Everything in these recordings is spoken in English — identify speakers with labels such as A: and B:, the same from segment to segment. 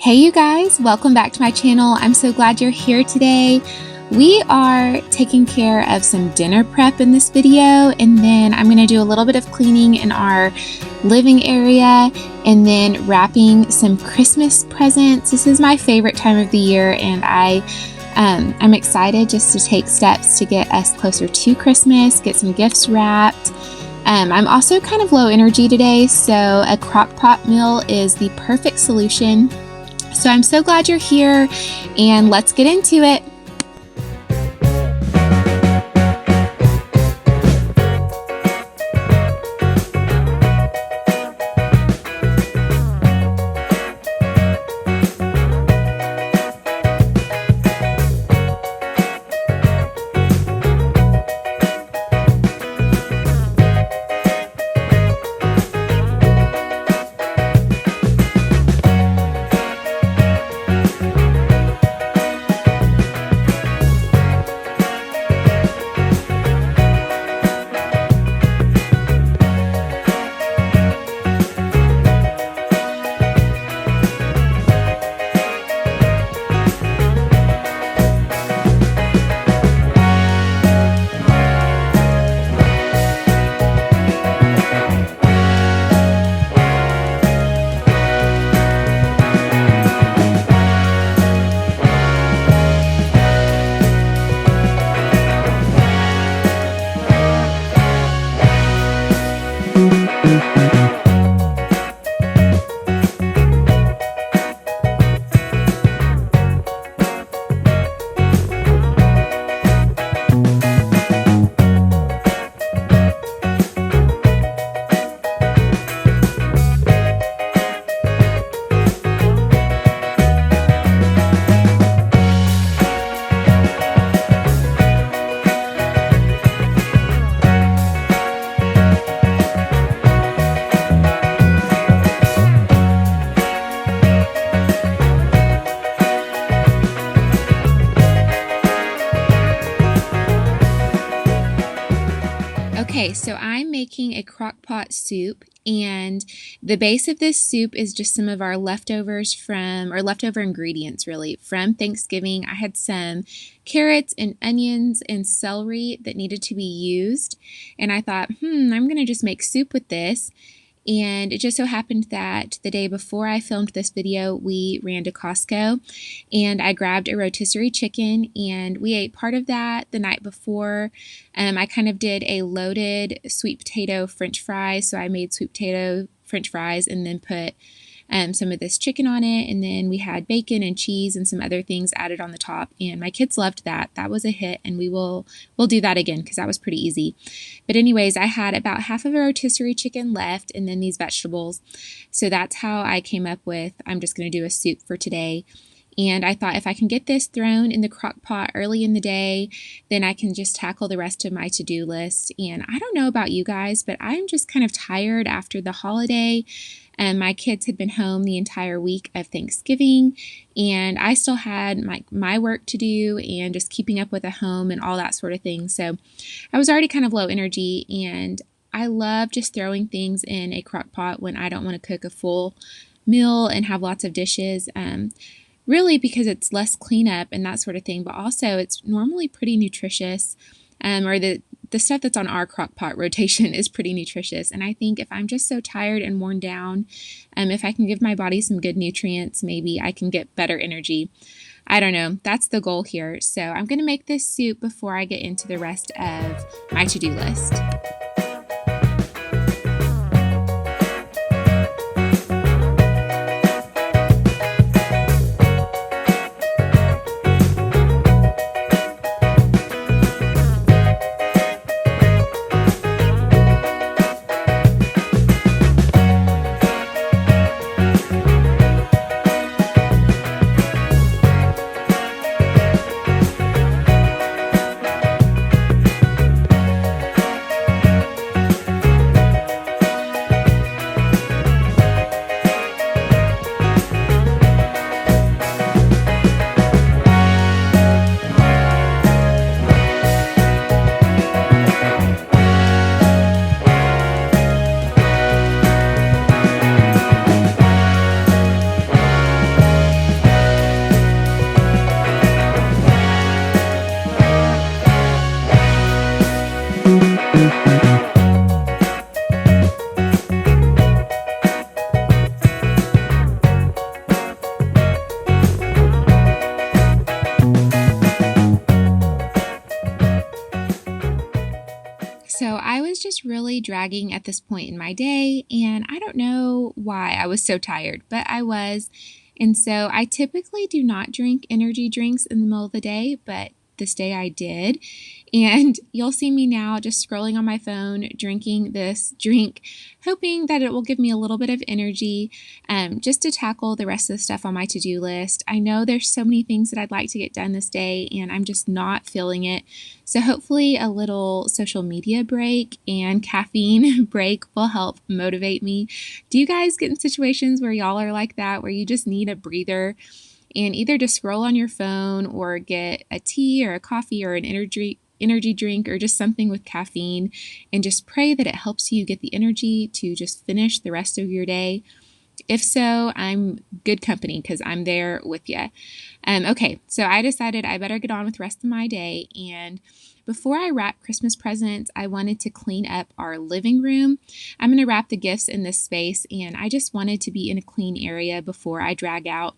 A: Hey you guys, welcome back to my channel. I'm so glad you're here today. We are taking care of some dinner prep in this video, and then I'm going to do a little bit of cleaning in our living area and then wrapping some Christmas presents. This is my favorite time of the year, and I'm excited just to take steps to get us closer to Christmas, get some gifts wrapped. I'm also kind of low energy today, so a crock pot meal is the perfect solution. So I'm so glad you're here, and let's get into it. Okay, so I'm making a crock pot soup, and the base of this soup is just some of our leftover ingredients really from Thanksgiving. I had some carrots and onions and celery that needed to be used, and I thought, I'm gonna just make soup with this. And it just so happened that the day before I filmed this video, we ran to Costco and I grabbed a rotisserie chicken, and we ate part of that the night before. I kind of did a loaded sweet potato French fries. So I made sweet potato French fries and then put some of this chicken on it, and then we had bacon and cheese and some other things added on the top, and my kids loved that. That was a hit, and we'll do that again because that was pretty easy. But anyways, I had about half of a rotisserie chicken left and then these vegetables. So that's how I came up with, I'm just going to do a soup for today. And I thought if I can get this thrown in the crock pot early in the day, then I can just tackle the rest of my to-do list. And I don't know about you guys, but I'm just kind of tired after the holiday. And my kids had been home the entire week of Thanksgiving, and I still had my work to do and just keeping up with the home and all that sort of thing. So I was already kind of low energy, and I love just throwing things in a crock pot when I don't want to cook a full meal and have lots of dishes. Really because it's less cleanup and that sort of thing, but also it's normally pretty nutritious, or the stuff that's on our crock pot rotation is pretty nutritious. And I think if I'm just so tired and worn down, if I can give my body some good nutrients, maybe I can get better energy. I don't know. That's the goal here. So I'm going to make this soup before I get into the rest of my to-do list. So I was just really dragging at this point in my day, and I don't know why I was so tired, but I was. And so I typically do not drink energy drinks in the middle of the day, but this day I did. And you'll see me now just scrolling on my phone, drinking this drink, hoping that it will give me a little bit of energy just to tackle the rest of the stuff on my to-do list. I know there's so many things that I'd like to get done this day, and I'm just not feeling it. So hopefully a little social media break and caffeine break will help motivate me. Do you guys get in situations where y'all are like that, where you just need a breather and either just scroll on your phone or get a tea or a coffee or an energy drink or just something with caffeine, and just pray that it helps you get the energy to just finish the rest of your day? If so, I'm good company because I'm there with you. Okay, so I decided I better get on with the rest of my day, and before I wrap Christmas presents, I wanted to clean up our living room. I'm going to wrap the gifts in this space, and I just wanted to be in a clean area before I drag out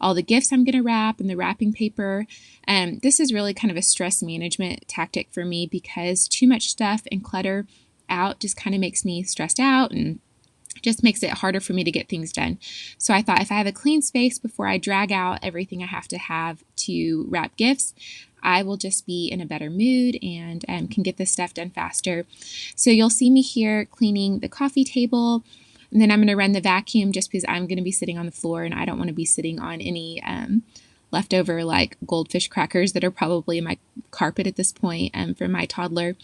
A: all the gifts I'm going to wrap and the wrapping paper. This is really kind of a stress management tactic for me because too much stuff and clutter out just kind of makes me stressed out and just makes it harder for me to get things done. So I thought if I have a clean space before I drag out everything I have to wrap gifts, I will just be in a better mood and can get this stuff done faster. So you'll see me here cleaning the coffee table, and then I'm going to run the vacuum just because I'm going to be sitting on the floor and I don't want to be sitting on any leftover like goldfish crackers that are probably in my carpet at this point from my toddler.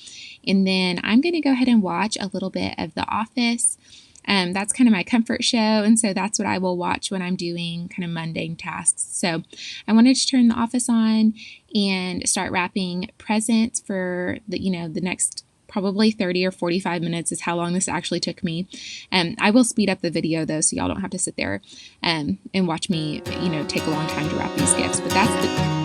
A: And then I'm going to go ahead and watch a little bit of The Office. That's kind of my comfort show, and so that's what I will watch when I'm doing kind of mundane tasks. So I wanted to turn The Office on and start wrapping presents for the next probably 30 or 45 minutes is how long this actually took me. I will speed up the video though, so y'all don't have to sit there and watch me, take a long time to wrap these gifts. But that's the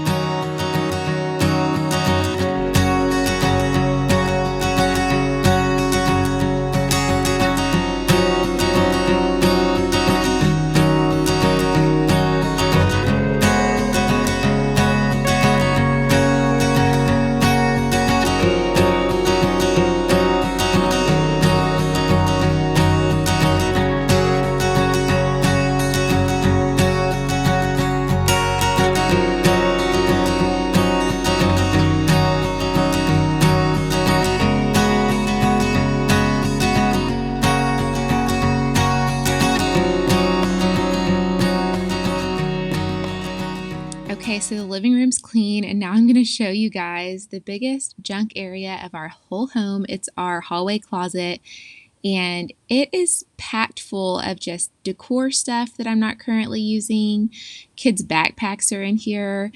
A: Okay, so the living room's clean, and now I'm going to show you guys the biggest junk area of our whole home. It's our hallway closet, and it is packed full of just decor stuff that I'm not currently using. Kids' backpacks are in here.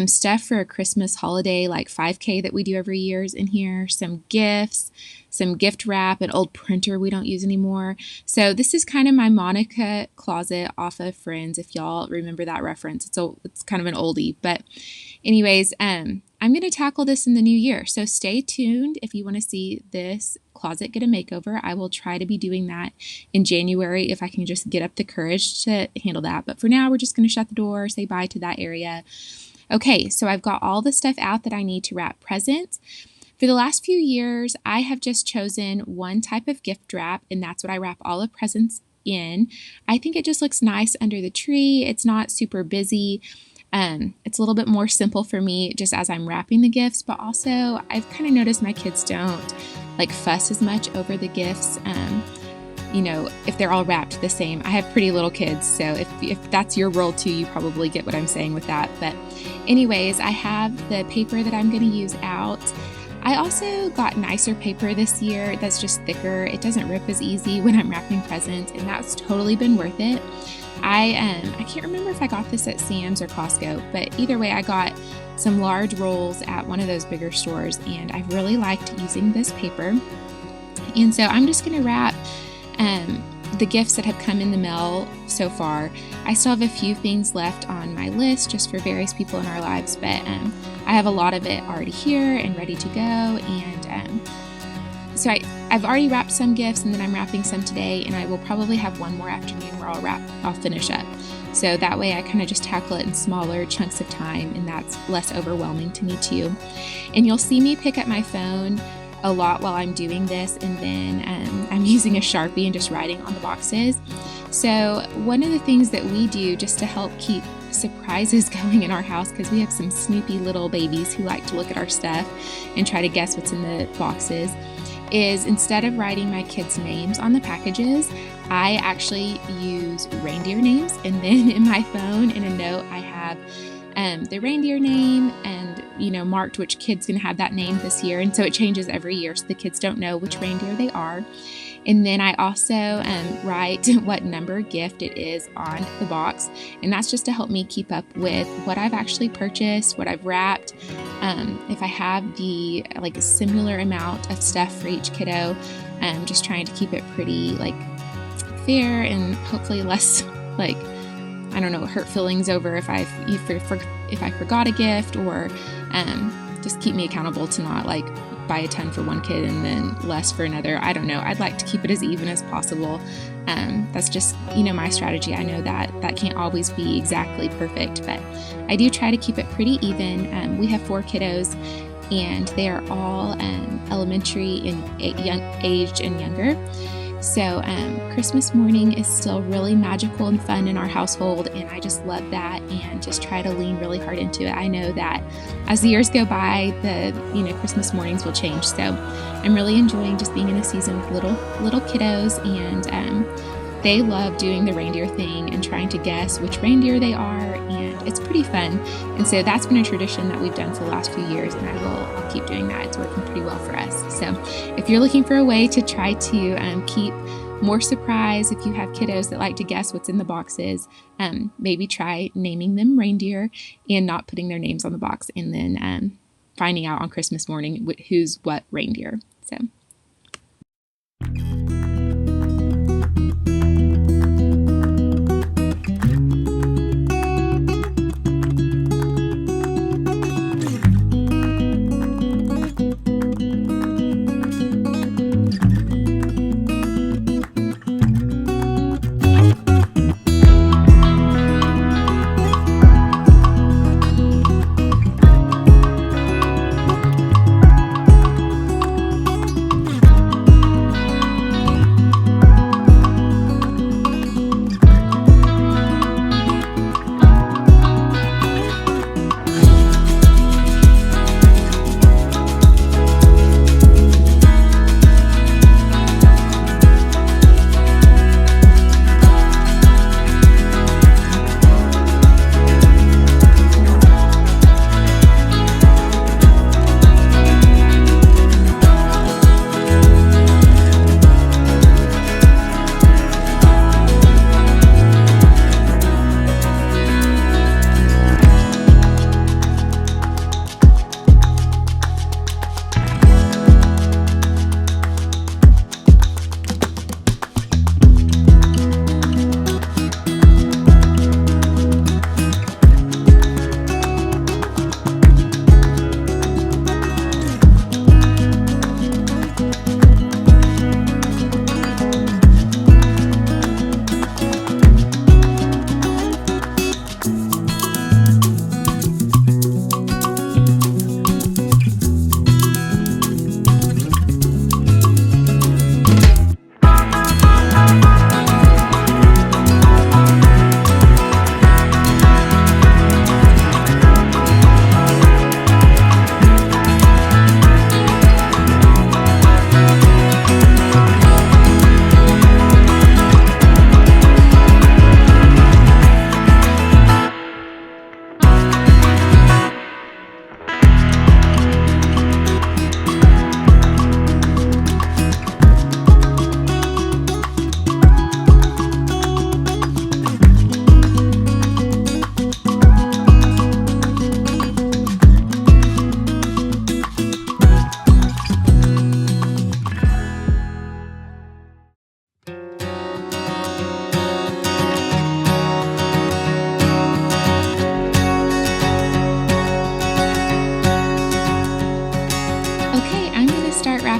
A: Stuff for a Christmas holiday like 5K that we do every year is in here. Some gifts, some gift wrap, an old printer we don't use anymore. So this is kind of my Monica closet off of Friends, if y'all remember that reference. It's kind of an oldie. But anyways, I'm going to tackle this in the new year. So stay tuned if you want to see this closet get a makeover. I will try to be doing that in January if I can just get up the courage to handle that. But for now, we're just going to shut the door, say bye to that area. Okay, so I've got all the stuff out that I need to wrap presents. For the last few years, I have just chosen one type of gift wrap, and that's what I wrap all the presents in. I think it just looks nice under the tree. It's not super busy. It's a little bit more simple for me just as I'm wrapping the gifts, but also I've kind of noticed my kids don't like fuss as much over the gifts. If they're all wrapped the same. I have pretty little kids, so if that's your world too, you probably get what I'm saying with that. But anyways, I have the paper that I'm going to use out. I also got nicer paper this year that's just thicker. It doesn't rip as easy when I'm wrapping presents, and that's totally been worth it. I can't remember if I got this at Sam's or Costco, but either way, I got some large rolls at one of those bigger stores, and I've really liked using this paper. And so I'm just going to wrap the gifts that have come in the mail so far. I still have a few things left on my list just for various people in our lives, but I have a lot of it already here and ready to go. And so I've already wrapped some gifts, and then I'm wrapping some today, and I will probably have one more afternoon where I'll finish up. So that way I kind of just tackle it in smaller chunks of time, and that's less overwhelming to me too. And you'll see me pick up my phone a lot while I'm doing this, and then I'm using a Sharpie and just writing on the boxes. So one of the things that we do just to help keep surprises going in our house, because we have some snoopy little babies who like to look at our stuff and try to guess what's in the boxes, is instead of writing my kids' names on the packages, I actually use reindeer names, and then in my phone in a note I have the reindeer name and marked which kid's gonna have that name this year, and so it changes every year so the kids don't know which reindeer they are. And then I also write what number gift it is on the box, and that's just to help me keep up with what I've actually purchased, what I've wrapped, if I have the a similar amount of stuff for each kiddo, just trying to keep it pretty fair and hopefully less hurt feelings over if I forgot a gift, or just keep me accountable to not buy a ton for one kid and then less for another. I don't know. I'd like to keep it as even as possible. That's just, my strategy. I know that can't always be exactly perfect, but I do try to keep it pretty even. We have 4 kiddos, and they are all elementary in young aged and younger. So Christmas morning is still really magical and fun in our household, and I just love that and just try to lean really hard into it. I know that as the years go by, the Christmas mornings will change. So I'm really enjoying just being in a season with little kiddos, and they love doing the reindeer thing and trying to guess which reindeer they are, and it's pretty fun. And so that's been a tradition that we've done for the last few years, and I'll keep doing that. It's working pretty well for us. So if you're looking for a way to try to keep more surprise, if you have kiddos that like to guess what's in the boxes, maybe try naming them reindeer and not putting their names on the box, and then finding out on Christmas morning who's what reindeer. So.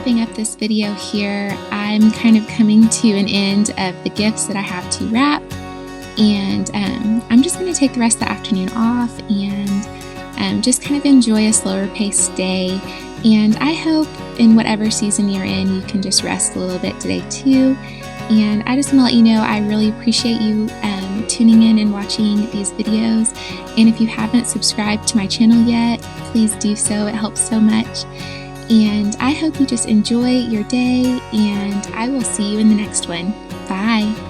A: wrapping up this video here. I'm kind of coming to an end of the gifts that I have to wrap, and I'm just going to take the rest of the afternoon off and just kind of enjoy a slower paced day. And I hope in whatever season you're in, you can just rest a little bit today too. And I just want to let you know I really appreciate you tuning in and watching these videos. And if you haven't subscribed to my channel yet, please do so. It helps so much. And I hope you just enjoy your day, and I will see you in the next one. Bye.